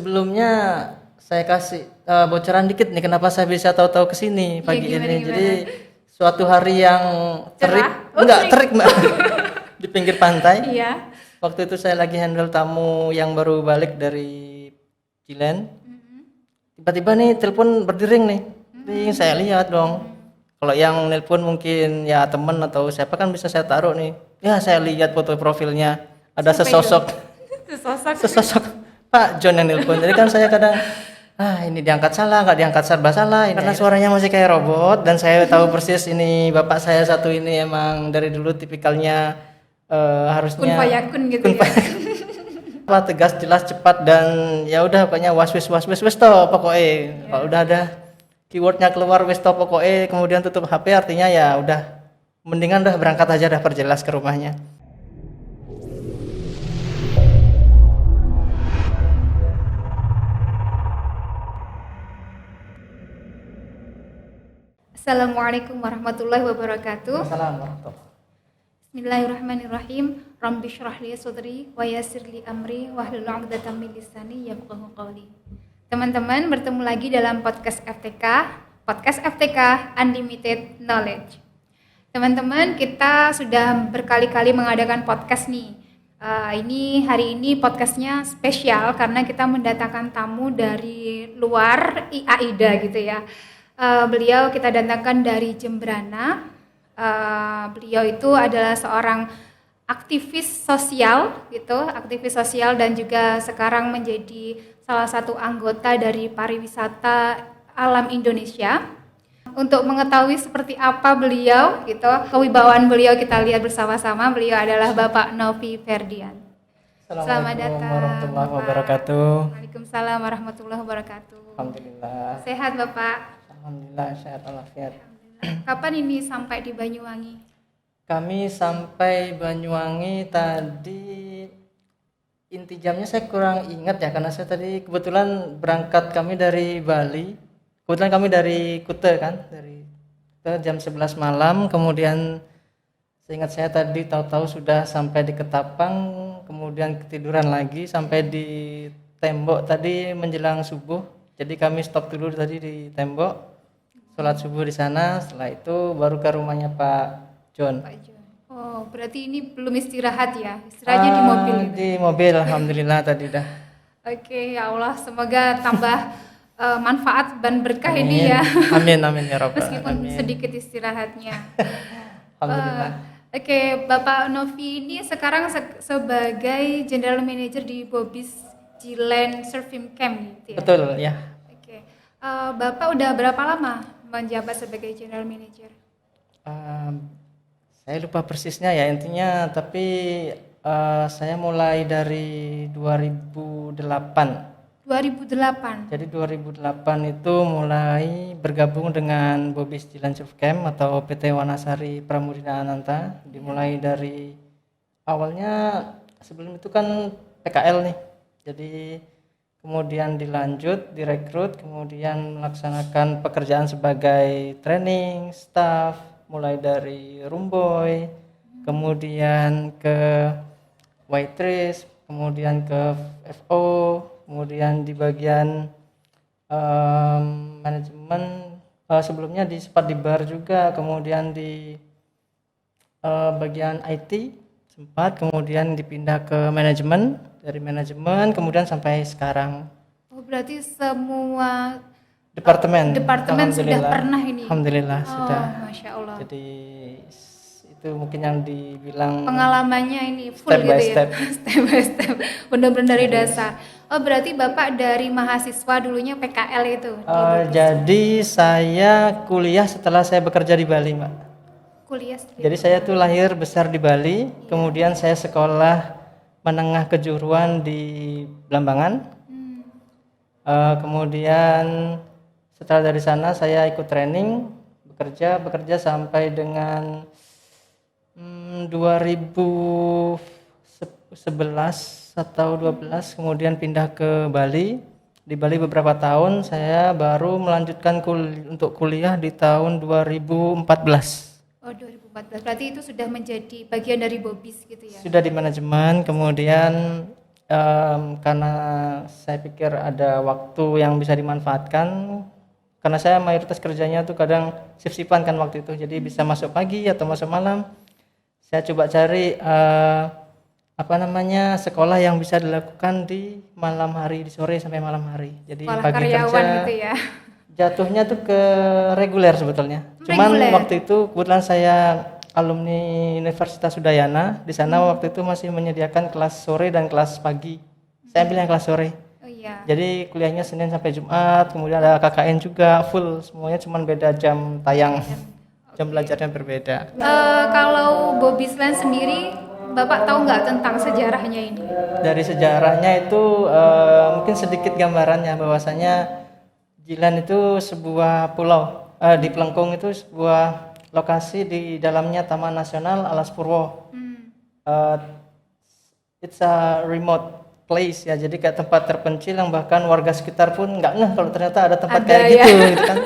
sebelumnya saya kasih bocoran dikit nih kenapa saya bisa tahu-tahu kesini pagi gimana, ini. gimana? Jadi suatu hari yang terik, Cerah? Oh, enggak terik. terik Mbak, di pinggir pantai. Iya. Waktu itu saya lagi handle tamu yang baru balik dari Thailand. Tiba-tiba nih telepon berdering nih. Nih saya lihat dong. Kalau yang nelpon mungkin ya temen atau siapa kan bisa saya taruh nih. Ya saya lihat foto profilnya ada Siapa sesosok Sesosok. Pak John yang nelpon. Jadi kan saya kadang ini diangkat salah, nggak diangkat serba salah ini. Karena suaranya masih kayak robot dan saya tahu persis ini bapak saya satu ini emang dari dulu tipikalnya harusnya Kun fayakun gitu ya. Apa tegas jelas cepat dan ya udah pokoknya was wis toh pokoknya. Kalau udah ada keywordnya keluar wis toh pokoknya kemudian tutup HP artinya ya udah mendingan udah berangkat aja dah perjelas ke rumahnya. Assalamualaikum warahmatullahi wabarakatuh. Assalamualaikum warahmatullahi. Bismillahirrahmanirrahim. Rabbi shrah li sadri wa yassir li amri wahlul 'uqdatam min lisani yafqahu qawli. Teman-teman, bertemu lagi dalam podcast FTK Unlimited Knowledge. Teman-teman, kita sudah berkali-kali mengadakan podcast nih. Hari ini podcastnya spesial karena kita mendatangkan tamu dari luar AIDA gitu ya. Beliau kita datangkan dari Jembrana. Beliau itu adalah seorang aktivis sosial dan juga sekarang menjadi salah satu anggota dari pariwisata alam Indonesia. Untuk mengetahui seperti apa beliau gitu, kewibawaan beliau kita lihat bersama-sama. Beliau adalah Bapak Novi Ferdian. Selamat datang warahmatullahi wabarakatuh. Waalaikumsalam warahmatullahi wabarakatuh. Alhamdulillah. Sehat Bapak? Alhamdulillah sehat walafiat. Kapan ini sampai di Banyuwangi? Kami sampai Banyuwangi tadi inti jamnya saya kurang ingat ya karena saya tadi kebetulan berangkat kami dari Bali. Kebetulan kami dari Kuta kan, dari Kuta jam 11 malam, kemudian seingat saya tadi tahu-tahu sudah sampai di Ketapang, kemudian ketiduran lagi sampai di Tembok tadi menjelang subuh. Jadi kami stop dulu tadi di Tembok. Sholat subuh di sana, setelah itu baru ke rumahnya Pak John. Oh, berarti ini belum istirahat ya? Istirahatnya di mobil gitu? Di mobil, alhamdulillah tadi dah. Oke, ya Allah, semoga tambah manfaat dan berkah Amin. ini ya. Amin ya Rabbal Meskipun Alamin. sedikit istirahatnya. Alhamdulillah. Oke, Bapak Novi ini sekarang sebagai General Manager di Bobis Thailand Surfing Camp gitu ya? Betul ya. Oke, Bapak udah berapa lama menjabat sebagai General Manager? Saya lupa persisnya ya intinya, tapi saya mulai dari 2008. 2008. Jadi 2008 itu mulai bergabung dengan Bobis Thailand Surf Camp atau PT Wanasari Pramudina Ananta. Dimulai dari awalnya sebelum itu kan PKL nih. Jadi kemudian dilanjut, direkrut, kemudian melaksanakan pekerjaan sebagai training, staff, mulai dari roomboy, kemudian ke waitress, kemudian ke FO, kemudian di bagian manajemen, sebelumnya di sempat di bar juga, kemudian di bagian IT sempat, kemudian dipindah ke manajemen, dari manajemen kemudian sampai sekarang. Oh, berarti semua Departemen sudah pernah ini? Alhamdulillah sudah. Masya Allah. Jadi itu mungkin yang dibilang pengalamannya ini full step gitu by ya? step. Step by step, benar-benar dari dasar. Oh, berarti Bapak dari mahasiswa dulunya PKL itu? Jadi saya kuliah setelah saya bekerja di Bali, Mbak. Kuliah. Jadi saya tuh lahir besar di Bali, kemudian saya sekolah menengah kejuruan di Blambangan. Kemudian setelah dari sana saya ikut training, bekerja sampai dengan 2011 atau 12, kemudian pindah ke Bali. Di Bali beberapa tahun, saya baru melanjutkan untuk kuliah di tahun 2014. Oh, 2014. Berarti itu sudah menjadi bagian dari Bobis gitu ya? Sudah di manajemen, kemudian Karena saya pikir ada waktu yang bisa dimanfaatkan, karena saya mayoritas kerjanya tuh kadang shift-shiftan kan waktu itu, jadi bisa masuk pagi atau masuk malam. Saya coba cari sekolah yang bisa dilakukan di malam hari, di sore sampai malam hari. Jadi Sekolah pagi karyawan kerja, gitu ya. jatuhnya tuh ke reguler sebetulnya. Cuman Reguler. waktu itu kebetulan saya alumni Universitas Udayana. Di sana waktu itu masih menyediakan kelas sore dan kelas pagi. Saya ambil yang kelas sore. Oh iya. Jadi kuliahnya Senin sampai Jumat, kemudian ada KKN juga full, semuanya cuman beda jam tayang. Jam belajarnya berbeda. Kalau Bobby Slan sendiri, Bapak tahu nggak tentang sejarahnya ini? Dari sejarahnya itu mungkin sedikit gambarannya bahwasanya Jilan itu sebuah pulau, di Pelengkung itu sebuah lokasi di dalamnya Taman Nasional Alas Purwo. Uh, it's a remote place ya, jadi kayak tempat terpencil yang bahkan warga sekitar pun nggak ngeh kalau ternyata ada tempat Ada kayak ya. gitu kan.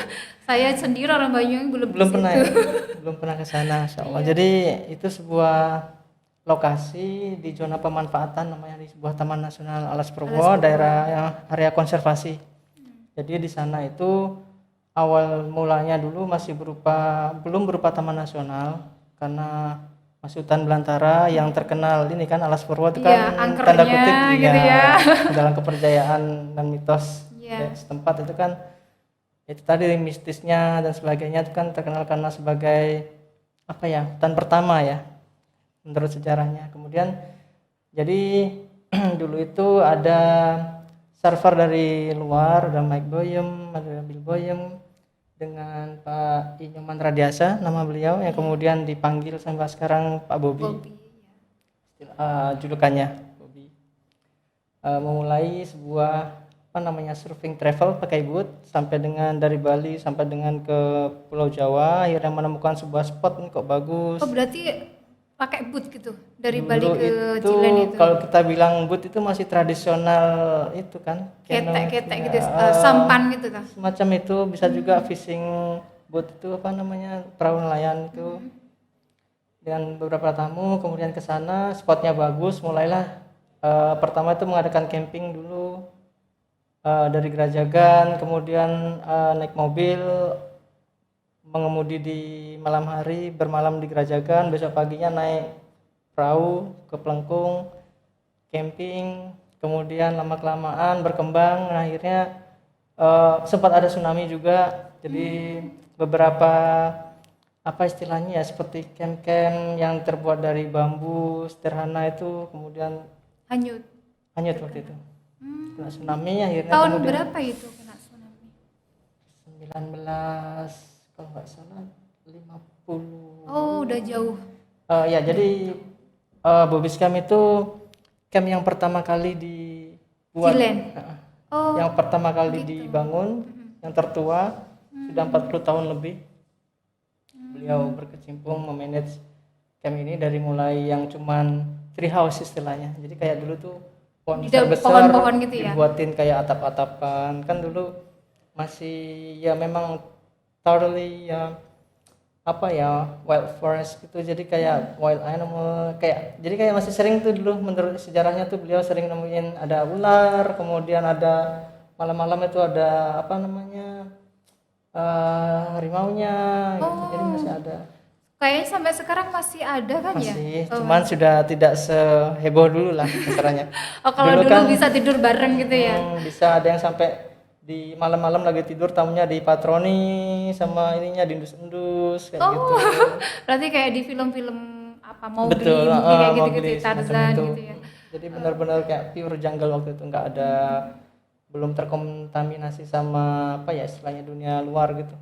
Saya sendiri orang Banyuwangi belum Belum di pernah situ. ya? Belum pernah ke sana, insyaallah. Jadi itu sebuah lokasi di zona pemanfaatan namanya, di sebuah Taman Nasional Alas Purwo, daerah yang area konservasi. Jadi di sana itu awal mulanya dulu masih belum berupa taman nasional, karena masih hutan belantara yang terkenal ini kan Alas Purwo itu kan Iya, angkernya tanda kutip gitu ya. dalam kepercayaan dan mitos Iya. setempat itu kan itu tadi mistisnya dan sebagainya itu kan terkenal karena sebagai hutan pertama ya menurut sejarahnya. Kemudian jadi dulu itu ada server dari luar, ada Mike Boyem, ada Bill Boyem dengan Pak Inyoman Radiasa nama beliau, yang kemudian dipanggil sampai sekarang Pak Bobby. Bobby. Julukannya Bobby. Memulai sebuah surfing travel pakai boot sampai dengan dari Bali sampai dengan ke Pulau Jawa, akhirnya menemukan sebuah spot ini kok bagus. Oh berarti pakai boot gitu dari Dulu Bali ke itu, Jilen itu. kalau kita bilang boot itu masih tradisional itu kan, Ketek-ketek ya, gitu, sampan gitu kan. semacam itu. Bisa juga fishing boat itu perahu nelayan itu, dengan beberapa tamu. Kemudian ke sana, spotnya bagus, mulailah pertama itu mengadakan camping dulu dari Gerajagan, kemudian naik mobil mengemudi di malam hari, bermalam di Gerajagan, besok paginya naik perahu ke Pelengkung, camping, kemudian lama-kelamaan berkembang, akhirnya sempat ada tsunami juga. Jadi beberapa istilahnya ya, seperti camp-camp yang terbuat dari bambu sederhana itu kemudian Hanyut. waktu itu. Kena tsunami akhirnya. Tahun kemudian berapa itu kena tsunami? 19 kalau nggak salah 50. Oh udah jauh. Ya jadi Bobby's Camp itu camp yang pertama kali dibuat. Jilen. Oh Yang pertama kali gitu. dibangun, yang tertua, sudah 40 tahun lebih. Beliau berkecimpung memanage camp ini dari mulai yang cuman tree house istilahnya. Jadi kayak dulu tuh pohon besar-besar, pohon-pohon gitu ya. dibuatin kayak atap-atapan. Kan dulu masih ya memang totally wild forest gitu. Jadi kayak wild animal, jadi kayak masih sering tuh dulu menurut sejarahnya tuh beliau sering nemuin ada ular, kemudian ada malam-malam itu ada harimaunya gitu. Jadi masih ada. Kayaknya sampai sekarang masih ada kan ya? Masih, cuman sudah tidak seheboh dulu lah caranya. Oh kalau dulu kan, bisa tidur bareng gitu ya? Bisa ada yang sampai di malam-malam lagi tidur tamunya dipatroni sama ininya diendus-endus kayak gitu. Berarti kayak di film-film Mowgli, Betul, kayak gitu-gitu, Mowgli, semacam Tarzan itu. gitu ya. Jadi benar-benar kayak pure jungle waktu itu, nggak ada, belum terkontaminasi sama istilahnya dunia luar gitu.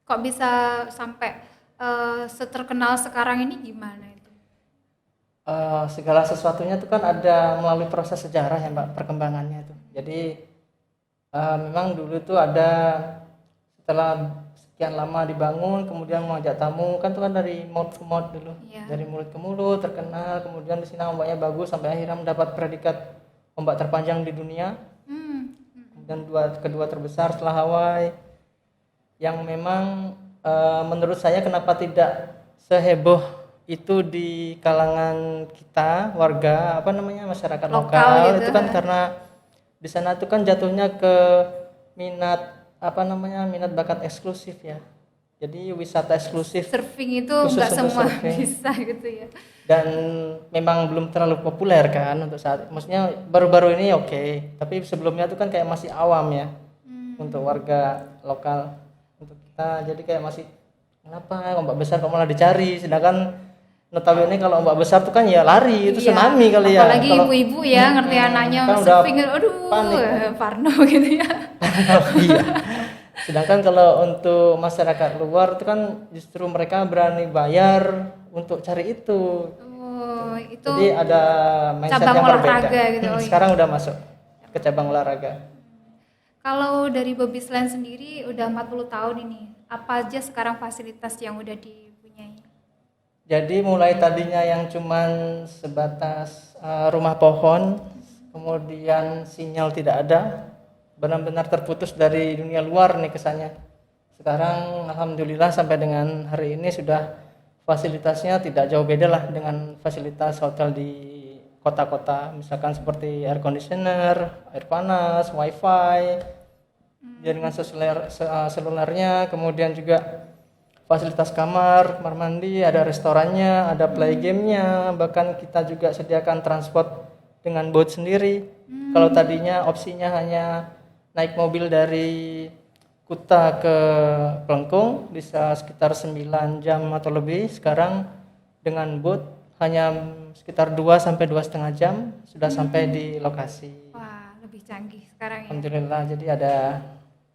Kok bisa sampai seterkenal sekarang ini gimana itu? Segala sesuatunya itu kan ada melalui proses sejarah ya Mbak, perkembangannya itu. Jadi memang dulu itu ada, setelah sekian lama dibangun, kemudian mengajak tamu kan, itu kan dari mood ke mood dulu, dari mulut ke mulut terkenal, kemudian di sini ombaknya bagus sampai akhirnya mendapat predikat ombak terpanjang di dunia. Kemudian kedua terbesar setelah Hawaii, yang memang menurut saya kenapa tidak seheboh itu di kalangan kita warga apa namanya masyarakat Lokal lokal gitu. itu kan karena di sana tuh kan jatuhnya ke minat apa namanya minat bakat eksklusif ya. Jadi wisata eksklusif Surfing itu khusus nggak untuk semua surfing. bisa gitu ya. Dan memang belum terlalu populer kan untuk saat maksudnya baru-baru ini oke, tapi sebelumnya tuh kan kayak masih awam ya untuk warga lokal untuk kita jadi kayak masih kenapa ombak besar kok malah dicari sedangkan notabene kalau ombak besar tuh kan ya lari itu Iya, tsunami kali ya apalagi kalau ibu-ibu ya ngerti anaknya kan udah surfing, aduh, panik kan. Parno gitu ya. Iya. Sedangkan kalau untuk masyarakat luar itu kan justru mereka berani bayar untuk cari itu. Oh, itu Jadi ada mindset cabang yang berbeda. olahraga gitu. Oh, iya. Sekarang udah masuk ke cabang olahraga. Kalau dari Bobby Slam sendiri udah 40 tahun ini, apa aja sekarang fasilitas yang udah dipunyai? Jadi mulai tadinya yang cuman sebatas rumah pohon, kemudian sinyal tidak ada, benar-benar terputus dari dunia luar nih kesannya. Sekarang alhamdulillah sampai dengan hari ini sudah fasilitasnya tidak jauh beda lah dengan fasilitas hotel di kota-kota, misalkan seperti air conditioner, air panas, wifi, jaringan selulernya, kemudian juga fasilitas kamar mandi, ada restorannya, ada play game-nya, bahkan kita juga sediakan transport dengan boat sendiri. Kalau tadinya opsinya hanya naik mobil dari Kuta ke Plengkung bisa sekitar 9 jam atau lebih, sekarang dengan boat hanya sekitar 2 sampai 2,5 jam sudah sampai di lokasi. Wah, lebih canggih sekarang ya. Alhamdulillah, jadi ada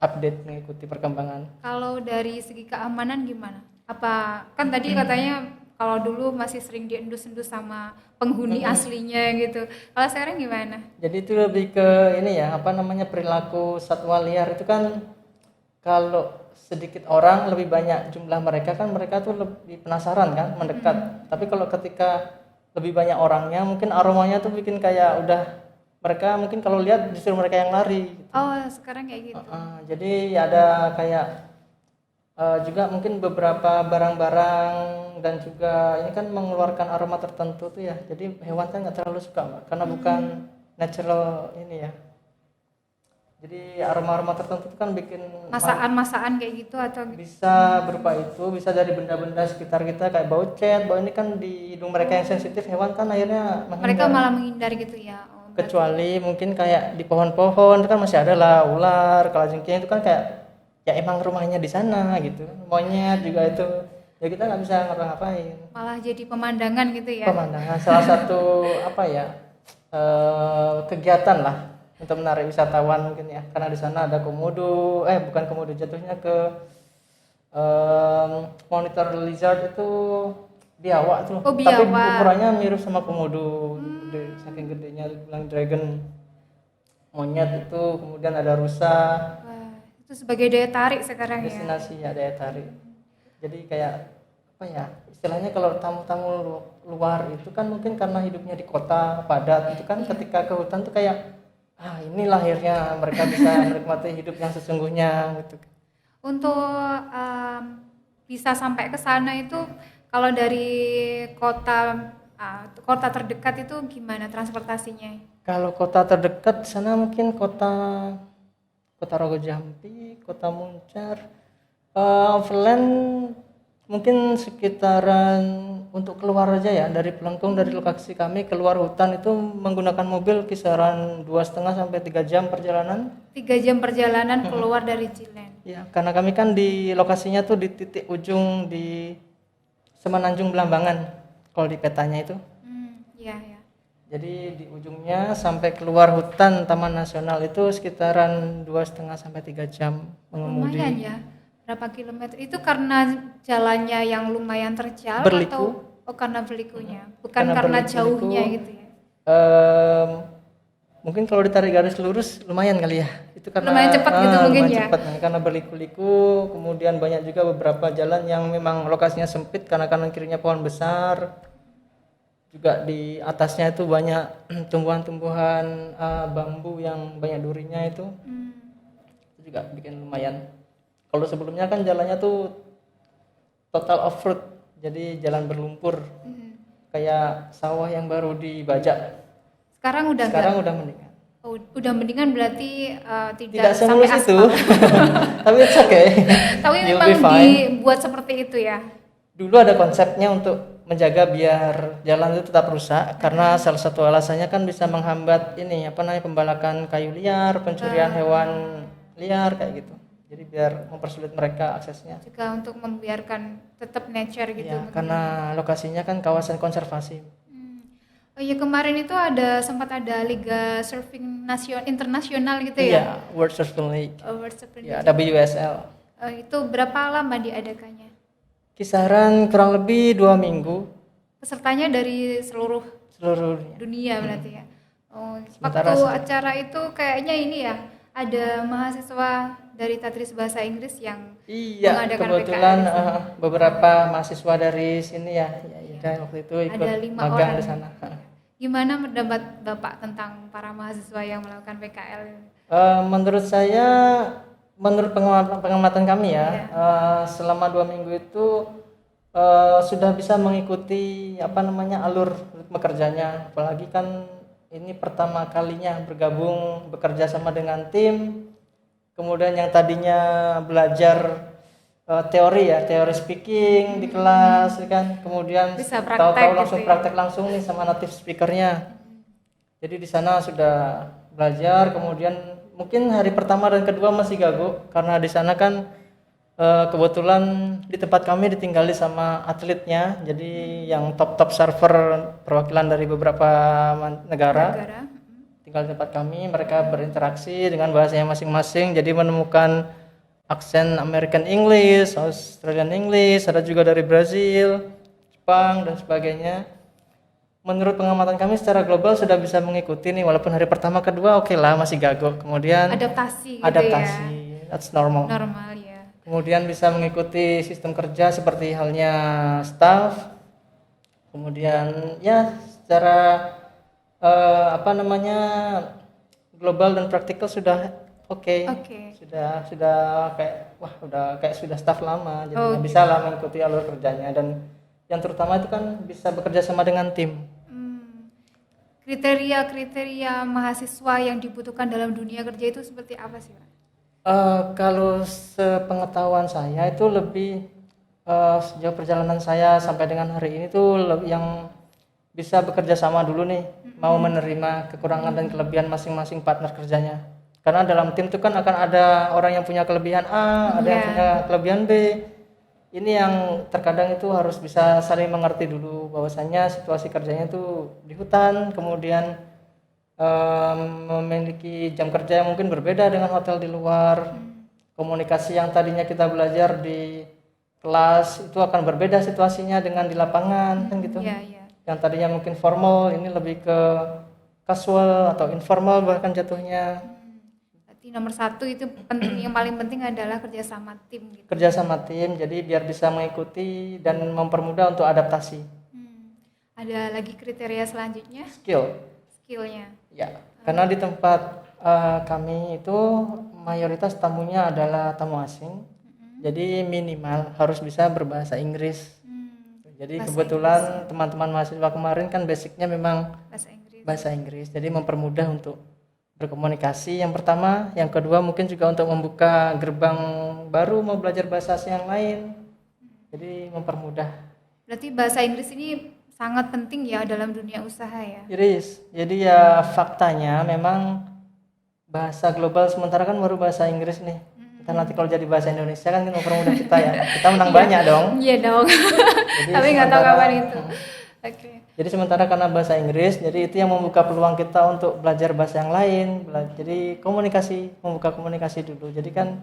update mengikuti perkembangan. Kalau dari segi keamanan gimana? Apa kan tadi katanya kalau dulu masih sering diendus-endus sama penghuni aslinya gitu. Kalau sekarang gimana? Jadi itu lebih ke ini ya, apa namanya perilaku satwa liar itu kan kalau sedikit orang lebih banyak jumlah mereka kan mereka tuh lebih penasaran kan mendekat. Tapi kalau ketika lebih banyak orangnya mungkin aromanya tuh bikin kayak udah mereka mungkin kalau lihat justru mereka yang lari. Oh, sekarang kayak gitu. Jadi ada kayak juga mungkin beberapa barang-barang dan juga ini kan mengeluarkan aroma tertentu tuh ya. Jadi hewan kan nggak terlalu suka Mbak, karena bukan natural ini ya. Jadi aroma-aroma tertentu itu kan bikin Masakan-masakan kayak gitu atau bisa berupa itu, bisa dari benda-benda sekitar kita kayak bau cat, bau ini kan di hidung mereka yang sensitif hewan kan akhirnya mereka menghindar. malah menghindar gitu ya. Oh, Kecuali mungkin kayak di pohon-pohon itu kan masih ada lah ular, kalajengking itu kan kayak ya emang rumahnya di sana gitu. Monyet juga itu ya kita nggak bisa ngapa-ngapain. malah jadi pemandangan gitu ya. Pemandangan salah satu apa ya kegiatan lah untuk menarik wisatawan mungkin ya karena di sana ada komodo bukan komodo jatuhnya ke monitor lizard itu biawak tuh. Oh, Tapi biawak. ukurannya mirip sama komodo gede, saking gedenya bilang dragon monyet itu kemudian ada rusa. Wah, itu sebagai daya tarik sekarang ya. Destinasi ya daya tarik. Jadi kayak apa ya istilahnya kalau tamu-tamu luar itu kan mungkin karena hidupnya di kota padat itu kan ketika ke hutan tuh kayak ini lahirnya mereka bisa menikmati hidup yang sesungguhnya gitu. Untuk bisa sampai ke sana itu kalau dari kota terdekat itu gimana transportasinya? Kalau kota terdekat di sana mungkin kota Rogo Jampi, kota Muncar, overland mungkin sekitaran untuk keluar aja ya dari Pelengkung dari lokasi kami keluar hutan itu menggunakan mobil kisaran 2,5 sampai 3 jam perjalanan. 3 jam perjalanan keluar dari Cilen. Ya, karena kami kan di lokasinya tuh di titik ujung di Semenanjung Belambangan kalau di petanya itu. Iya, ya. Jadi di ujungnya sampai keluar hutan Taman Nasional itu sekitaran 2,5 sampai 3 jam mengemudi. Lumayan ya. Berapa kilometer? Itu karena jalannya yang lumayan terjal Berliku. atau karena berlikunya? Bukan karena berliku-liku, jauhnya gitu ya. Mungkin kalau ditarik garis lurus lumayan kali ya. Itu karena Lumayan cepat gitu mungkin lumayan ya. cepat, karena berliku-liku, kemudian banyak juga beberapa jalan yang memang lokasinya sempit karena kanan kirinya pohon besar. Juga di atasnya itu banyak tumbuhan-tumbuhan bambu yang banyak durinya itu. Itu juga bikin lumayan. Kalau sebelumnya kan jalannya tuh total off-road, Jadi jalan berlumpur, Hmm. kayak sawah yang baru dibajak. Sekarang udah Sekarang nggak? udah mendingan. Oh, udah mendingan berarti Tidak tidak sampai semulus itu, aspal. tapi it's okay. Tapi You'll memang be fine. dibuat seperti itu ya. Dulu ada konsepnya untuk menjaga biar jalan itu tetap rusak, karena salah satu alasannya kan bisa menghambat ini apa namanya pembalakan kayu liar, pencurian hewan liar kayak gitu. Jadi biar mempersulit mereka aksesnya. Juga untuk membiarkan tetap nature gitu. Ya, karena lokasinya kan kawasan konservasi. Hmm. Oh iya, kemarin itu sempat ada liga surfing internasional gitu ya. Iya, World Surfing League. World Surfing Ya, League. WSL. Itu berapa lama diadakannya? Kisaran kurang lebih 2 minggu Pesertanya dari seluruh seluruhnya. dunia berarti ya. Oh, Sementara waktu acara itu kayaknya ini ya, ada mahasiswa dari Tadris Bahasa Inggris yang Iya, mengadakan kebetulan PKL. beberapa mahasiswa dari sini ya, dan waktu itu ikut Ada 5 magang orang. di sana. Gimana pendapat Bapak tentang para mahasiswa yang melakukan PKL ini? Menurut saya, menurut pengamatan kami ya, selama 2 minggu itu sudah bisa mengikuti apa namanya alur ritme kerjanya. Apalagi kan ini pertama kalinya bergabung bekerja sama dengan tim. Kemudian yang tadinya belajar teori ya, teori speaking di kelas ya kan, kemudian Bisa praktek tahu-tahu gitu langsung ya. praktek langsung nih sama native speakernya. Jadi di sana sudah belajar, kemudian mungkin hari pertama dan kedua masih gagal karena di sana kan kebetulan di tempat kami ditinggali sama atletnya, jadi yang top server perwakilan dari beberapa negara Negara. tinggal di tempat kami. Mereka berinteraksi dengan bahasanya masing-masing, jadi menemukan aksen American English, Australian English, ada juga dari Brazil, Jepang dan sebagainya. Menurut pengamatan kami secara global sudah bisa mengikuti nih, walaupun hari pertama kedua oke lah masih gagok, kemudian Adaptasi gitu adaptasi, that's normal. ya. Normal ya. Kemudian bisa mengikuti sistem kerja seperti halnya staff. Kemudian ya secara apa namanya global dan praktikal sudah oke. Oke. Sudah kayak wah udah kayak sudah staff lama, jadi Oh, bisa lah mengikuti alur kerjanya, dan yang terutama itu kan bisa bekerja sama dengan tim. Kriteria-kriteria mahasiswa yang dibutuhkan dalam dunia kerja itu seperti apa sih, Pak? Kalau sepengetahuan saya itu lebih sejauh perjalanan saya sampai dengan hari ini tuh yang bisa bekerja sama dulu nih, mau menerima kekurangan dan kelebihan masing-masing partner kerjanya. Karena dalam tim itu kan akan ada orang yang punya kelebihan A, ada yang punya kelebihan B. Ini yang terkadang itu harus bisa saling mengerti dulu bahwasanya situasi kerjanya itu di hutan, kemudian memiliki jam kerja yang mungkin berbeda dengan hotel di luar. Komunikasi yang tadinya kita belajar di kelas itu akan berbeda situasinya dengan di lapangan kan gitu. Iya, iya. Yang tadinya mungkin formal ini lebih ke casual atau informal bahkan jatuhnya. Berarti nomor satu itu penting, yang paling penting adalah kerjasama tim gitu. Kerja sama tim, jadi biar bisa mengikuti dan mempermudah untuk adaptasi. Ada lagi kriteria selanjutnya, skillnya. Ya, karena di tempat kami itu mayoritas tamunya adalah tamu asing, jadi minimal harus bisa berbahasa Inggris. Jadi kebetulan teman-teman mahasiswa kemarin kan basicnya memang Bahasa Inggris. bahasa Inggris, jadi mempermudah untuk berkomunikasi yang pertama, yang kedua mungkin juga untuk membuka gerbang baru mau belajar bahasa asing yang lain, jadi mempermudah. Berarti bahasa Inggris ini sangat penting ya dalam dunia usaha ya. Iris, jadi ya faktanya memang bahasa global sementara kan baru bahasa Inggris nih. Kita nanti kalau jadi bahasa Indonesia kan mempermudah kita ya. Kita menang banyak dong. Iya dong. Jadi Tapi nggak tahu sementara- kapan itu. Oke. Jadi sementara karena bahasa Inggris, jadi itu yang membuka peluang kita untuk belajar bahasa yang lain. Jadi komunikasi, membuka komunikasi dulu. Jadi kan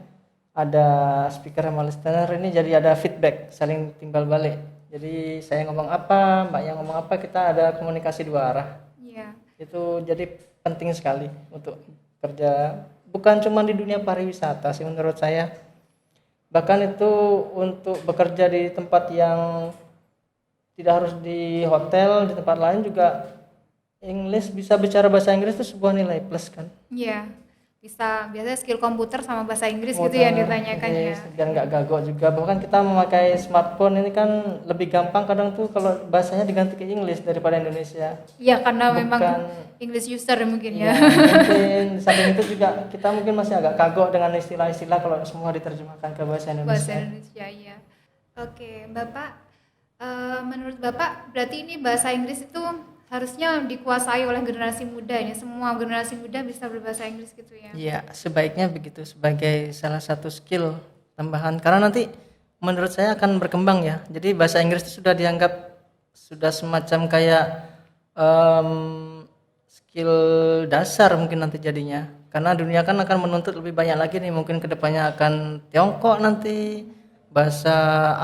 ada speaker sama listener ini, jadi ada feedback, saling timbal balik. Jadi saya ngomong apa, Mbak yang ngomong apa, kita ada komunikasi dua arah. Iya. Itu jadi penting sekali untuk kerja, bukan cuma di dunia pariwisata sih menurut saya, bahkan itu untuk bekerja di tempat yang tidak harus di hotel, di tempat lain juga English, bisa bicara bahasa Inggris itu sebuah nilai plus kan. Iya. bisa biasanya skill komputer sama bahasa Inggris gitu yang ditanyakan ya. Biar nggak gagok juga. Bahkan kita memakai smartphone ini kan lebih gampang kadang tuh kalau bahasanya diganti ke English daripada Indonesia. Iya karena memang Bukan, English user mungkin ya, ya. mungkin di samping itu juga kita mungkin masih agak kagok dengan istilah-istilah kalau semua diterjemahkan ke bahasa Indonesia. Bahasa Indonesia ya. Oke, Bapak, menurut Bapak berarti ini bahasa Inggris itu harusnya dikuasai oleh generasi muda ya. Semua generasi muda bisa berbahasa Inggris gitu ya. Iya, sebaiknya begitu sebagai salah satu skill tambahan karena nanti menurut saya akan berkembang ya. Jadi bahasa Inggris itu sudah dianggap sudah semacam kayak skill dasar mungkin nanti jadinya. Karena dunia kan akan menuntut lebih banyak lagi nih, mungkin kedepannya akan Tiongkok nanti, bahasa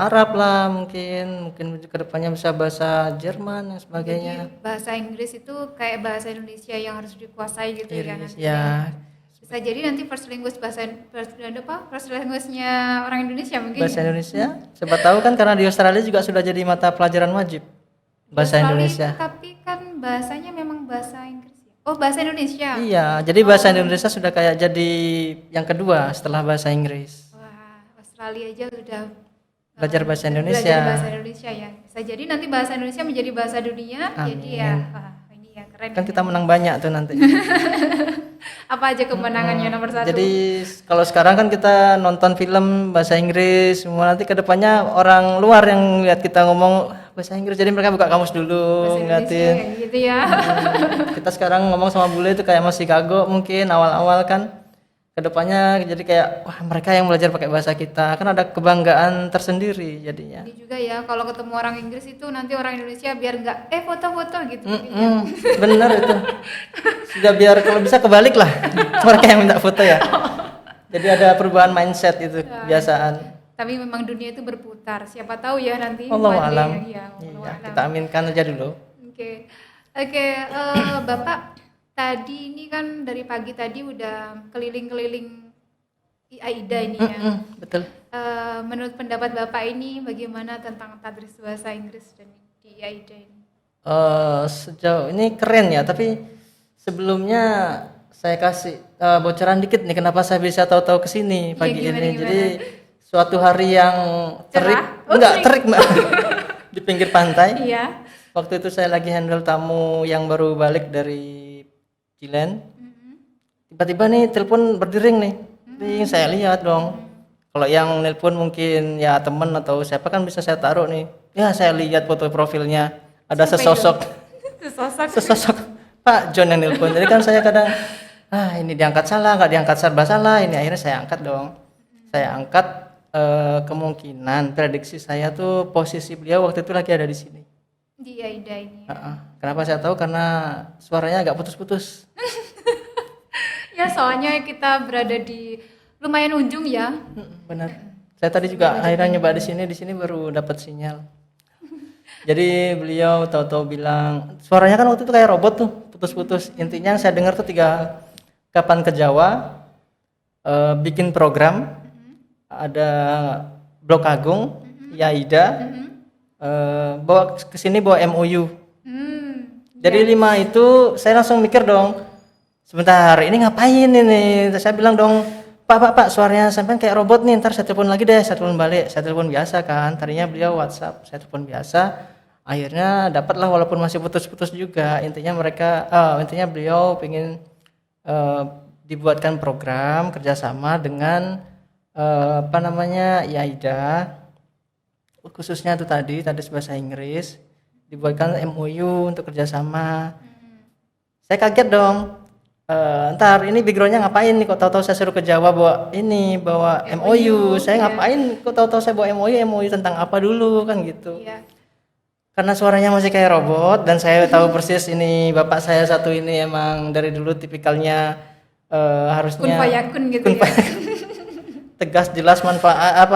Arab lah mungkin kedepannya bisa bahasa Jerman dan sebagainya. Jadi bahasa Inggris itu kayak bahasa Indonesia yang harus dikuasai gitu ya nanti. Ya, Bisa jadi nanti first language first language-nya orang Indonesia mungkin. bahasa Ya? Indonesia. Siapa tahu kan karena di Australia juga sudah jadi mata pelajaran wajib bahasa Australia Indonesia. itu, tapi kan bahasanya memang bahasa Inggris ya. Oh, bahasa Indonesia. Iya, jadi bahasa Indonesia sudah kayak jadi yang kedua setelah bahasa Inggris. Wah, Australia aja udah Belajar bahasa Indonesia. Belajar bahasa Indonesia ya. Bisa jadi nanti bahasa Indonesia menjadi bahasa dunia. Amin. Jadi ya, wah, ini ya keren. Kan kita menang banyak tuh nanti. Apa aja kemenangannya nomor satu? Jadi kalau sekarang kan kita nonton film bahasa Inggris, semua nanti kedepannya orang luar yang lihat kita ngomong bahasa Inggris, jadi mereka buka kamus dulu bahasa Indonesia ngeliatin. kayak gitu ya. Kita sekarang ngomong sama bule itu kayak masih kagok mungkin awal-awal kan. Kedepannya jadi kayak wah mereka yang belajar pakai bahasa kita, kan ada kebanggaan tersendiri jadinya. Ini juga ya kalau ketemu orang Inggris itu nanti orang Indonesia biar nggak foto-foto gitu. Bener itu. Sudah biar kalau bisa kebalik lah. Mereka yang minta foto ya. Jadi ada perubahan mindset itu kebiasaan. Tapi memang dunia itu berputar. Siapa tahu ya nanti. Wallahu Fadli, alam. ya, Iya, wallahu alam. kita aminkan aja dulu. Oke, Bapak tadi ini kan dari pagi tadi udah keliling-keliling AIDA ini ya. Betul. Menurut pendapat Bapak ini bagaimana tentang tadris bahasa Inggris dan di AIDA ini? Sejauh ini keren ya, tapi sebelumnya saya kasih bocoran dikit nih kenapa saya bisa tahu-tahu kesini pagi gimana, ini. gimana? Jadi suatu hari yang terik, Cerah? Oh, enggak terik Mbak, di pinggir pantai. Iya. Waktu itu saya lagi handle tamu yang baru balik dari Thailand. Tiba-tiba nih telepon berdering nih. Ring, saya lihat dong. Kalau yang nelpon mungkin ya teman atau siapa kan bisa saya taruh nih. Ya saya lihat foto profilnya ada Siapa sesosok Pak John yang nelpon. Jadi kan saya kadang ini diangkat salah, nggak diangkat serba salah. Ini akhirnya saya angkat dong. Saya angkat, kemungkinan prediksi saya tuh posisi beliau waktu itu lagi ada di sini. Di AIDA ini. Kenapa saya tahu? Karena suaranya agak putus-putus. Ya soalnya kita berada di lumayan ujung ya. Benar. Saya tadi juga akhirnya nyoba di sini baru dapat sinyal. Jadi beliau tahu-tahu bilang, suaranya kan waktu itu kayak robot tuh, putus-putus. Intinya yang saya dengar tuh kapan ke Jawa, bikin program, ada Blok Agung, Yaida, bawa kesini bawa MOU. Jadi 5 itu saya langsung mikir dong, sebentar ini ngapain ini? Terus saya bilang dong, Pak, suaranya sampai kayak robot nih, ntar saya telepon lagi deh, saya telepon balik, saya telepon biasa kan, tadinya beliau WhatsApp, saya telepon biasa, akhirnya dapatlah walaupun masih putus-putus juga, intinya beliau pengen dibuatkan program kerjasama dengan Yaida, khususnya itu tadi bahasa Inggris, dibuatkan MOU untuk kerjasama. Saya kaget dong. Ntar ini backgroundnya ngapain nih kok tahu-tahu saya suruh ke Jawa bawa MOU. Saya ngapain kok tahu-tahu saya bawa MOU tentang apa dulu kan gitu. Iya. Karena suaranya masih kayak robot dan saya tahu persis ini bapak saya satu ini emang dari dulu tipikalnya harusnya Kun fayakun gitu ya. tegas jelas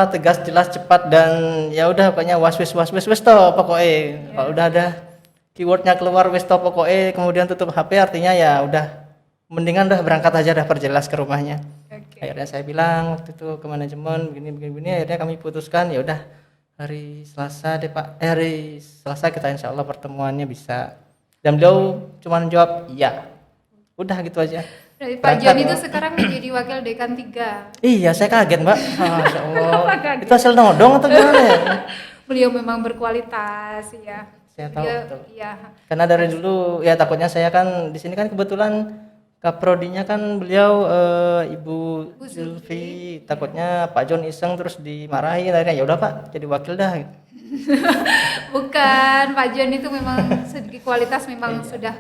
tegas jelas cepat dan ya udah pokoknya was wis toh pokoknya. Kalau udah ada keywordnya keluar wis toh pokoknya kemudian tutup HP artinya ya udah mendingan dah berangkat aja dah perjelas ke rumahnya. Akhirnya saya bilang waktu itu ke manajemen begini akhirnya kami putuskan ya udah hari Selasa deh Pak. Hari Selasa kita insya Allah pertemuannya bisa. Dan beliau cuma jawab iya. Udah gitu aja. Dari Pak Berangkat, Jon itu Mbak. sekarang menjadi wakil dekan 3. Iya, saya kaget, Mbak. Masya Allah. Kaget. Itu hasil nodong atau gimana ya? Beliau memang berkualitas ya. Saya tahu Beliau, betul. ya. Karena dari dulu ya takutnya saya kan di sini kan kebetulan kaprodinya kan beliau Ibu Bu Zulfi. Takutnya Pak Jon iseng terus dimarahin, akhirnya ya udah Pak jadi wakil dah gitu. Bukan, Pak Jon itu memang segi kualitas memang Iya. sudah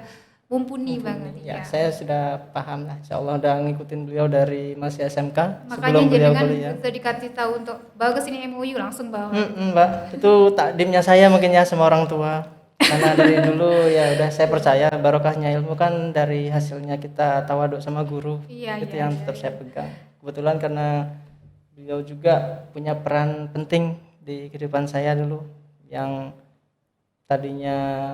mumpuni banget Ya, ya. saya sudah paham lah. Insya Allah udah ngikutin beliau dari masih SMK Makanya sebelum beliau jenengan kuliah. bisa dikasih tahu untuk bawa ke sini MOU langsung bawa. Mbak, itu takdimnya saya mungkin ya sama orang tua. Karena dari dulu ya udah saya percaya barokahnya ilmu kan dari hasilnya kita tawaduk sama guru. Iya, Itu iya, yang iya, tetap saya pegang. Kebetulan karena beliau juga punya peran penting di kehidupan saya dulu yang tadinya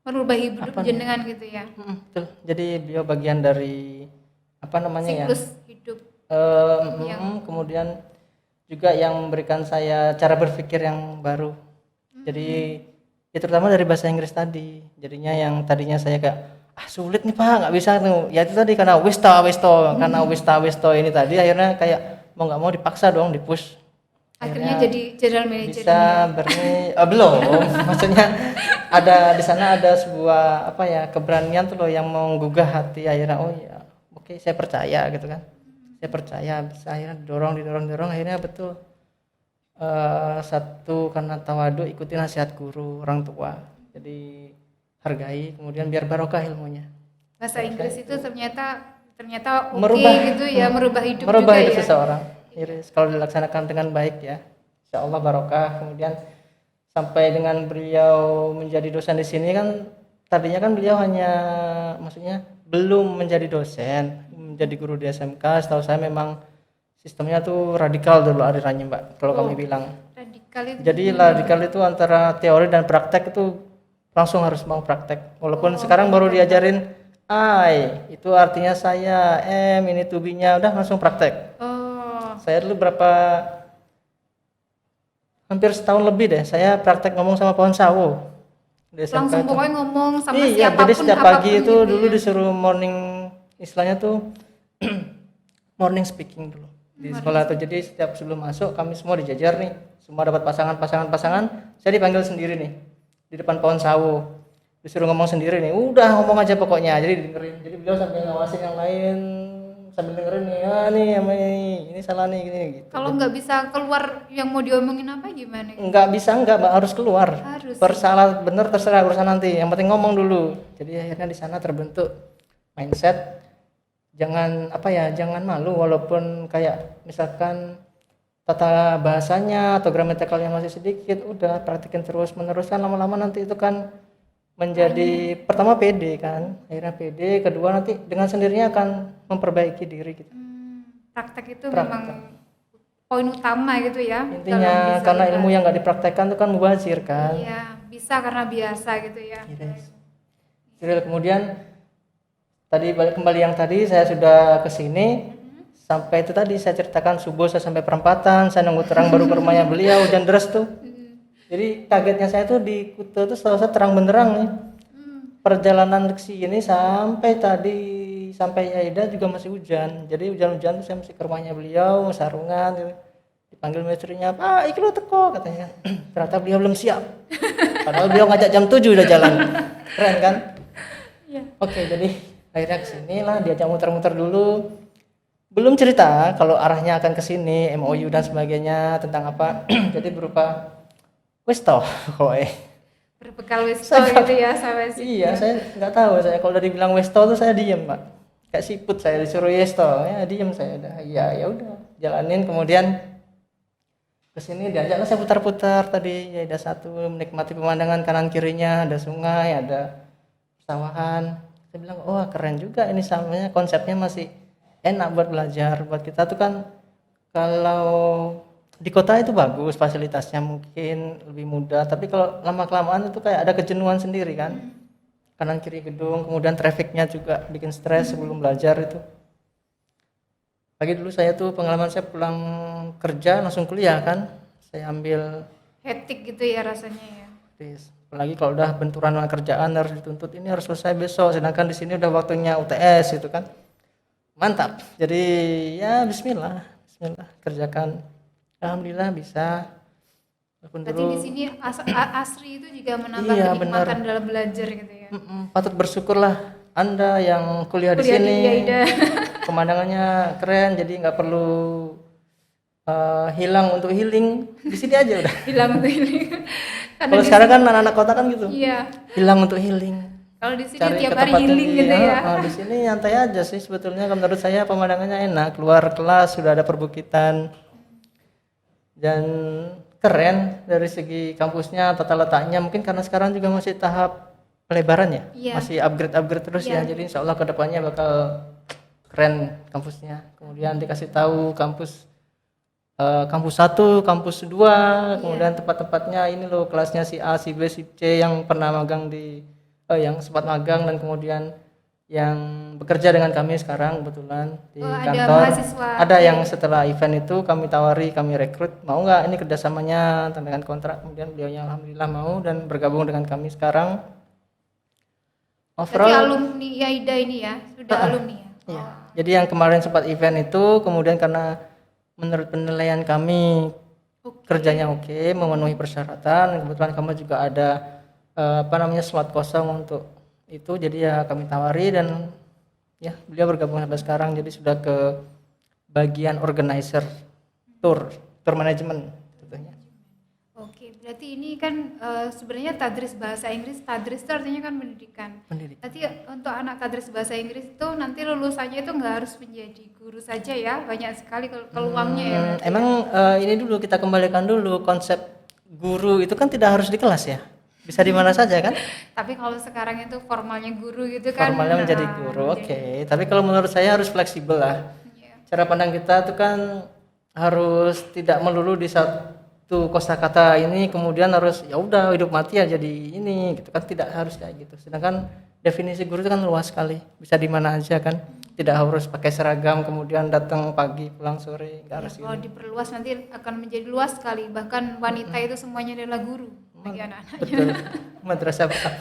Merubah hidup Apa nih? jenengan gitu ya. betul. Jadi beliau bagian dari apa namanya ya? Siklus hidup. Kemudian juga yang memberikan saya cara berpikir yang baru. Jadi ya terutama dari bahasa Inggris tadi. Jadinya yang tadinya saya kayak sulit nih Pak, nggak bisa tuh. Ya itu tadi karena karena wisto ini tadi akhirnya kayak mau nggak mau dipaksa dong dipush. Akhirnya jadi general manager. Bisa belum. Maksudnya ada di sana ada sebuah apa ya keberanian tuh loh yang menggugah hati akhirnya oh ya oke saya percaya gitu kan. Saya percaya bisa akhirnya didorong akhirnya betul satu karena tawadu ikuti nasihat guru orang tua jadi hargai kemudian biar barokah ilmunya Bahasa Inggris itu ternyata oke merubah gitu ya, merubah hidup merubah juga hidup ya. seseorang. Iris kalau dilaksanakan dengan baik ya insya Allah barokah. Kemudian sampai dengan beliau menjadi dosen di sini kan tadinya kan beliau hanya maksudnya belum menjadi dosen menjadi guru di SMK. Setahu saya memang sistemnya tuh radikal dulu alirannya Mbak kalau kami bilang. Radikal itu. Jadi radikal itu antara teori dan praktek itu langsung harus mau praktek. Walaupun sekarang baru diajarin I, itu artinya saya, M ini tubinya udah langsung praktek. Saya dulu hampir setahun lebih deh saya praktek ngomong sama pohon sawo. Di SMK langsung itu. pokoknya ngomong sama Iya, siapapun jadi setiap pagi apapun itu gitu dulu ya. disuruh morning istilahnya tuh morning speaking dulu di sekolah tuh. Jadi setiap sebelum masuk kami semua dijajar nih, semua dapat pasangan. Saya dipanggil sendiri nih di depan pohon sawo, disuruh ngomong sendiri nih. Udah ngomong aja pokoknya. Jadi dengerin. Jadi beliau sambil ngawasin yang lain sambil dengerin nih. Nih sama ini salah nih gini gitu. Kalau nggak bisa keluar yang mau diomongin apa gimana? Nggak bisa Mbak, harus keluar. Harus. Bersalah bener terserah urusan nanti. Yang penting ngomong dulu. Jadi akhirnya di sana terbentuk mindset jangan jangan malu walaupun kayak misalkan tata bahasanya atau gramatikalnya masih sedikit, udah praktekin terus menerus kan lama-lama nanti itu kan menjadi pertama pede kan, akhirnya pede, kedua nanti dengan sendirinya akan memperbaiki diri gitu. Praktek itu memang poin utama gitu ya. Intinya karena ilmu yang nggak dipraktekkan itu kan mubazir kan. Iya, bisa karena biasa gitu ya. Jadi kemudian tadi balik kembali yang tadi saya sudah ke sini sampai itu tadi saya ceritakan subuh saya sampai perempatan saya nunggu terang baru ke rumahnya beliau hujan deras tuh. Jadi kagetnya saya tuh di Kuta tuh selesai terang benderang nih. Perjalanan ke sini sampai Yaida juga masih hujan. Jadi hujan-hujan tuh saya mesti ke rumahnya beliau sarungan gitu. Dipanggil istrinya, "Pak, iki lo teko," katanya. Ternyata beliau belum siap. Padahal beliau ngajak jam 7 udah jalan. Keren kan? Iya. Oke, jadi akhirnya kesini lah diajak muter-muter dulu. Belum cerita kalau arahnya akan ke sini, MOU dan sebagainya tentang apa. Jadi berupa wis toh kowe. Berbekal westo gitu ya sampai sini. Iya, saya nggak tahu saya kalau udah dibilang westo tuh saya diem, Pak. Kayak siput saya disuruh yesto, ya diem saya udah. Iya, ya udah, jalanin kemudian ke sini diajaklah saya putar-putar tadi ya ada satu menikmati pemandangan kanan kirinya ada sungai, ada pesawahan. Saya bilang, "Oh, keren juga ini samanya konsepnya masih enak buat belajar. Buat kita tuh kan kalau di kota itu bagus fasilitasnya mungkin lebih mudah, tapi kalau lama-kelamaan itu kayak ada kejenuhan sendiri kan. Kanan kiri gedung, kemudian trafficnya juga bikin stres sebelum belajar itu. Pagi dulu saya tuh pengalaman saya pulang kerja langsung kuliah kan. Saya ambil hektik gitu ya rasanya ya. apalagi kalau udah benturan dengan kerjaan harus dituntut ini harus selesai besok, sedangkan di sini udah waktunya UTS gitu kan. mantap. Jadi ya Bismillah kerjakan. Alhamdulillah bisa. Walaupun Berarti dulu di sini Asri itu juga menambah iya kenikmatan benar. dalam belajar gitu ya. Patut bersyukurlah Anda yang kuliah di Kuliah di sini. Yaida. Pemandangannya keren, jadi nggak perlu hilang untuk healing. Di sini aja udah. Hilang tuh ini. Karena Kalau di sekarang sini, kan anak-anak kota kan gitu. iya. Hilang untuk healing. Kalau di sini Cari tiap ke hari tempat healing tinggi. gitu ya. Di sini nyantai aja sih sebetulnya. Menurut saya pemandangannya enak. Keluar kelas sudah ada perbukitan dan keren dari segi kampusnya, tata letaknya. Mungkin karena sekarang juga masih tahap pelebaran ya, Iya. masih upgrade terus Iya. ya. Jadi insya Allah kedepannya bakal keren kampusnya. Kemudian dikasih tahu kampus kampus 1, kampus 2, kemudian tempat-tempatnya ini loh, kelasnya si A, si B, si C yang pernah magang di yang sempat magang dan kemudian yang bekerja dengan kami sekarang kebetulan di Ada kantor. mahasiswa. Ada yang setelah event itu kami tawari, kami rekrut, mau nggak ini kerjasamanya tanda tangan kontrak. Kemudian beliaunya alhamdulillah mau dan bergabung dengan kami sekarang. Berarti Overall alumni Yaida ini ya, sudah alumni ya. iya. Jadi yang kemarin sempat event itu kemudian karena menurut penilaian kami kerjanya oke, memenuhi persyaratan, kebetulan kamu juga ada slot kosong untuk itu, jadi ya kami tawari dan ya beliau bergabung sampai sekarang, jadi sudah ke bagian organizer tour manajemen tentunya. Oke, berarti ini kan sebenarnya tadris bahasa Inggris, tadris itu artinya kan pendidikan. Nanti untuk anak tadris bahasa Inggris itu nanti lulusannya itu nggak harus menjadi guru saja ya, banyak sekali peluangnya ya. Emang ini dulu kita kembalikan dulu konsep guru itu kan tidak harus di kelas ya, bisa di mana saja kan? Tapi kalau sekarang itu formalnya guru gitu kan. Formalnya menjadi guru, oke. Tapi kalau menurut saya harus fleksibel lah. Iya. Cara pandang kita itu kan harus tidak melulu di satu kosakata ini kemudian harus ya udah hidup mati ya jadi ini gitu kan, tidak harus kayak gitu. Sedangkan definisi guru itu kan luas sekali, bisa di mana aja kan, tidak harus pakai seragam kemudian datang pagi pulang sore, nggak harus Kalau diperluas nanti akan menjadi luas sekali, bahkan wanita itu semuanya adalah guru bagi anak-anak. betul. Madrasah Batak.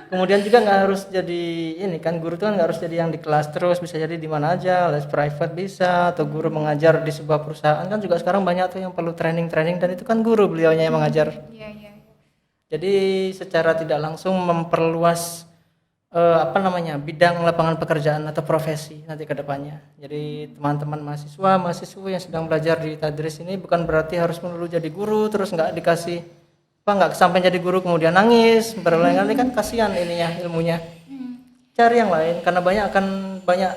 Kemudian juga nggak harus jadi ini kan, guru itu kan nggak harus jadi yang di kelas terus, bisa jadi di mana aja, les private bisa, atau guru mengajar di sebuah perusahaan kan juga sekarang banyak tuh yang perlu training dan itu kan guru beliaunya yang mengajar. Iya. Jadi secara tidak langsung memperluas bidang lapangan pekerjaan atau profesi nanti ke depannya. Jadi teman-teman mahasiswa yang sedang belajar di tadris ini bukan berarti harus melulu jadi guru terus nggak sampai jadi guru kemudian nangis berulang-ulang, kan kasihan ininya ilmunya. Cari yang lain karena banyak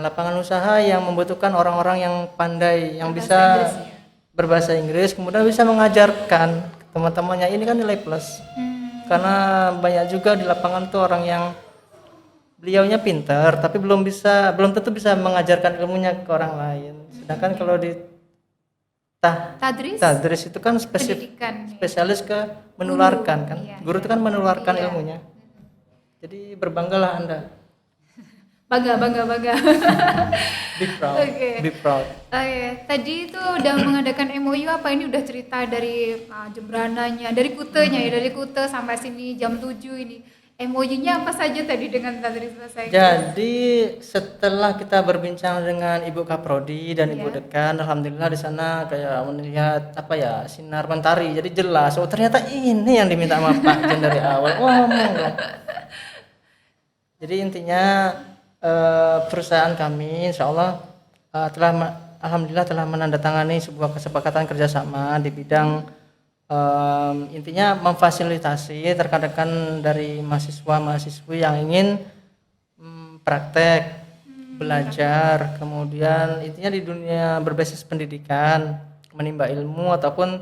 lapangan usaha yang membutuhkan orang-orang yang pandai, yang bisa berbahasa Inggris, kemudian bisa mengajarkan teman-temannya. Ini kan nilai plus. Karena banyak juga di lapangan tuh orang yang beliaunya pintar tapi belum tentu bisa mengajarkan ilmunya ke orang lain. Sedangkan kalau di tadris itu kan spesialis ke menularkan kan. Guru itu kan menularkan ilmunya. Jadi berbanggalah Anda. Bangga. Be proud. Tadi itu udah mengadakan MOU apa, ini udah cerita dari Jembrananya, dari Kutenya ya, dari Kute sampai sini jam 7 ini. MOU-nya apa saja tadi dengan tadris bahasa Inggris? Jadi setelah kita berbincang dengan Ibu Kaprodi dan Ibu Dekan, alhamdulillah di sana kayak melihat sinar mentari. Jadi jelas, oh ternyata ini yang diminta sama Pak Jen dari awal. Ngomong dong. Jadi intinya perusahaan kami insya Allah alhamdulillah telah menandatangani sebuah kesepakatan kerjasama di bidang intinya memfasilitasi rekan-rekan dari mahasiswa-mahasiswi yang ingin praktek, belajar, kemudian intinya di dunia berbasis pendidikan, menimba ilmu ataupun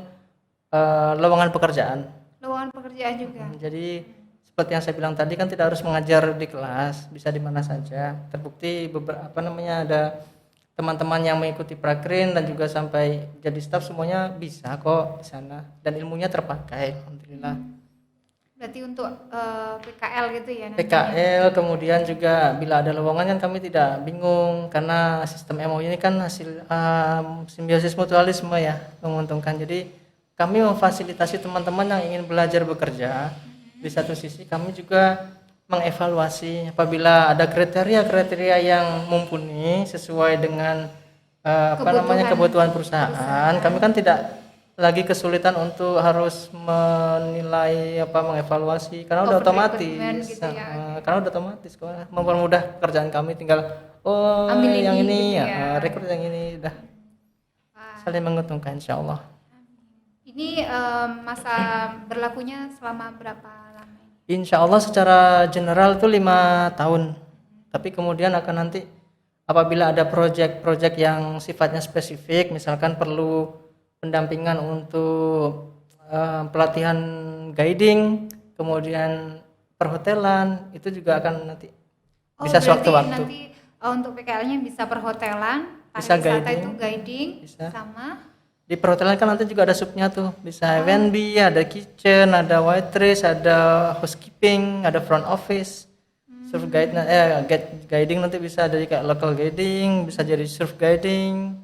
lowongan pekerjaan. Lowongan pekerjaan juga. Jadi seperti yang saya bilang tadi kan tidak harus mengajar di kelas, bisa di mana saja. Terbukti ada teman-teman yang mengikuti prakrin dan juga sampai jadi staf semuanya bisa kok di sana dan ilmunya terpakai alhamdulillah. Berarti untuk PKL gitu ya nantinya. PKL kemudian juga bila ada lowongan kan kami tidak bingung karena sistem MOU ini kan hasil simbiosis mutualisme ya, menguntungkan. Jadi kami memfasilitasi teman-teman yang ingin belajar bekerja. Di satu sisi kami juga mengevaluasi apabila ada kriteria-kriteria yang mumpuni sesuai dengan kebutuhan perusahaan. Kami kan tidak lagi kesulitan untuk harus menilai mengevaluasi karena udah otomatis. Gitu ya. Karena udah otomatis kok, mempermudah kerjaan kami, tinggal ambil yang ini gitu ya, rekrut yang ini, udah saling menguntungkan insyaallah. Ini masa berlakunya selama berapa lama? Insya Allah secara general itu 5 tahun. Tapi kemudian akan nanti apabila ada proyek-proyek yang sifatnya spesifik, misalkan perlu pendampingan untuk pelatihan guiding, kemudian perhotelan, itu juga akan nanti bisa sewaktu-waktu. Nanti untuk PKL-nya bisa perhotelan, bisa guiding, itu guiding, bisa. sama di perhotelan kan nanti juga ada subnya tuh, bisa F&B, ada kitchen, ada waitress, ada housekeeping, ada front office. Surf guide, guiding nanti bisa dari kayak local guiding, bisa jadi surf guiding.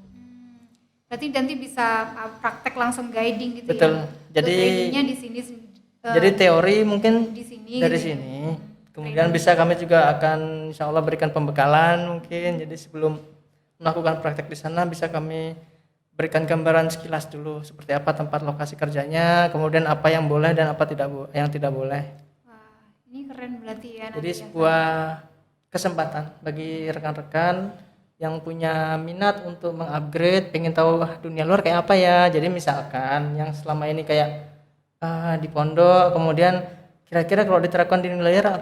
Berarti nanti bisa praktek langsung guiding gitu. Betul. Ya. Jadi guidingnya di sini. Jadi teori mungkin di sini, dari gitu sini. Kemudian bisa kami juga akan insya Allah berikan pembekalan mungkin. Jadi sebelum melakukan praktek di sana bisa kami berikan gambaran sekilas dulu seperti apa tempat lokasi kerjanya, kemudian apa yang boleh dan apa yang tidak boleh. Wah, ini keren berarti ya. Jadi sebuah kesempatan bagi rekan-rekan yang punya minat untuk mengupgrade, pengen tahu dunia luar kayak apa ya. Jadi misalkan yang selama ini kayak di pondok, kemudian kira-kira kalau diterapkan di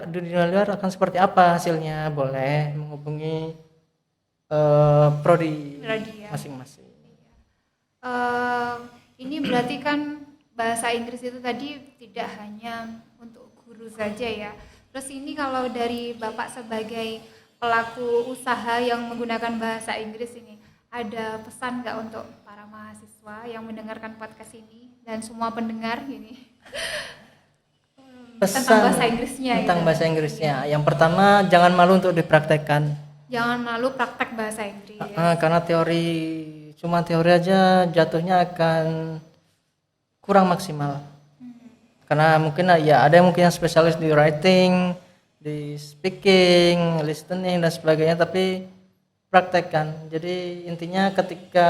dunia luar akan seperti apa hasilnya, boleh menghubungi prodi masing-masing. Ini berarti kan bahasa Inggris itu tadi tidak hanya untuk guru saja ya. Terus ini kalau dari Bapak sebagai pelaku usaha yang menggunakan bahasa Inggris ini, ada pesan nggak untuk para mahasiswa yang mendengarkan podcast ini dan semua pendengar ini? Pesan tentang bahasa Inggrisnya. Tentang bahasa Inggrisnya. Yang pertama, jangan malu untuk dipraktekkan. Jangan malu praktek bahasa Inggris. Karena cuma teori aja jatuhnya akan kurang maksimal. Karena mungkin ya ada yang mungkin yang spesialis di writing, di speaking, listening dan sebagainya, tapi praktekkan. Jadi intinya ketika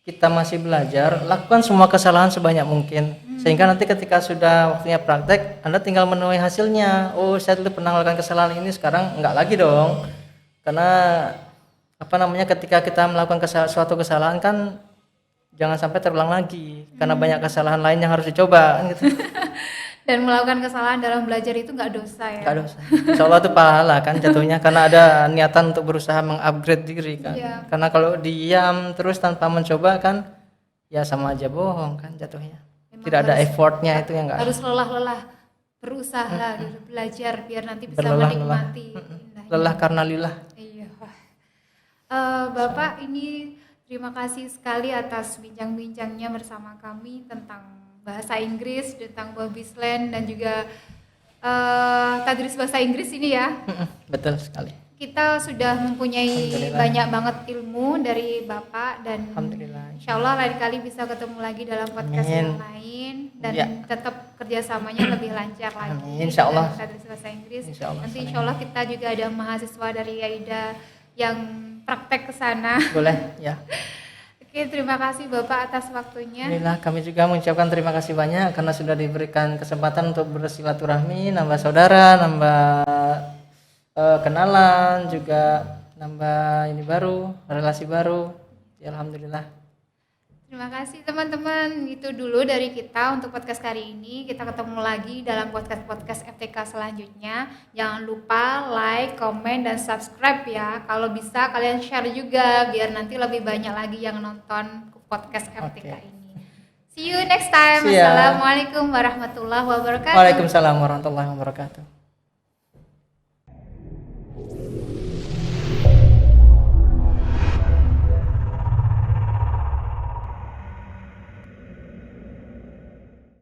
kita masih belajar, lakukan semua kesalahan sebanyak mungkin. Sehingga nanti ketika sudah waktunya praktek, Anda tinggal menuai hasilnya. Oh, saya dulu pernah melakukan kesalahan ini, sekarang enggak lagi dong. Karena ketika kita melakukan suatu kesalahan kan jangan sampai terulang lagi, karena banyak kesalahan lain yang harus dicoba gitu. Dan melakukan kesalahan dalam belajar itu nggak dosa ya? Nggak dosa. Insya Allah itu pahala kan jatuhnya, karena ada niatan untuk berusaha mengupgrade diri kan. Ya. Karena kalau diam terus tanpa mencoba kan ya sama aja bohong kan jatuhnya. Memang tidak ada effortnya itu yang nggak. Harus lelah-lelah berusaha gitu, belajar biar nanti bisa menikmati. Lelah karena lillah. Iya. Bapak ini terima kasih sekali atas bincang-bincangnya bersama kami tentang bahasa Inggris, tentang Babisland dan juga tadris bahasa Inggris ini ya. Betul sekali. Kita sudah mempunyai banyak banget ilmu dari Bapak dan insya Allah lain kali bisa ketemu lagi dalam podcast yang lain dan tetap kerjasamanya lebih lancar lagi. Insya Allah. Tadris bahasa Inggris. Nanti insya Allah kita juga ada mahasiswa dari AIDA yang praktek ke sana. Boleh, ya. Oke, terima kasih Bapak atas waktunya. Alhamdulillah, kami juga mengucapkan terima kasih banyak karena sudah diberikan kesempatan untuk bersilaturahmi, nambah saudara, nambah kenalan, juga nambah relasi baru. Ya, alhamdulillah. Terima kasih teman-teman. Itu dulu dari kita untuk podcast kali ini. Kita ketemu lagi dalam podcast FTK selanjutnya. Jangan lupa like, komen, dan subscribe ya. Kalau bisa kalian share juga biar nanti lebih banyak lagi yang nonton podcast FTK ini. See you next time. Assalamualaikum warahmatullahi wabarakatuh. Waalaikumsalam warahmatullahi wabarakatuh.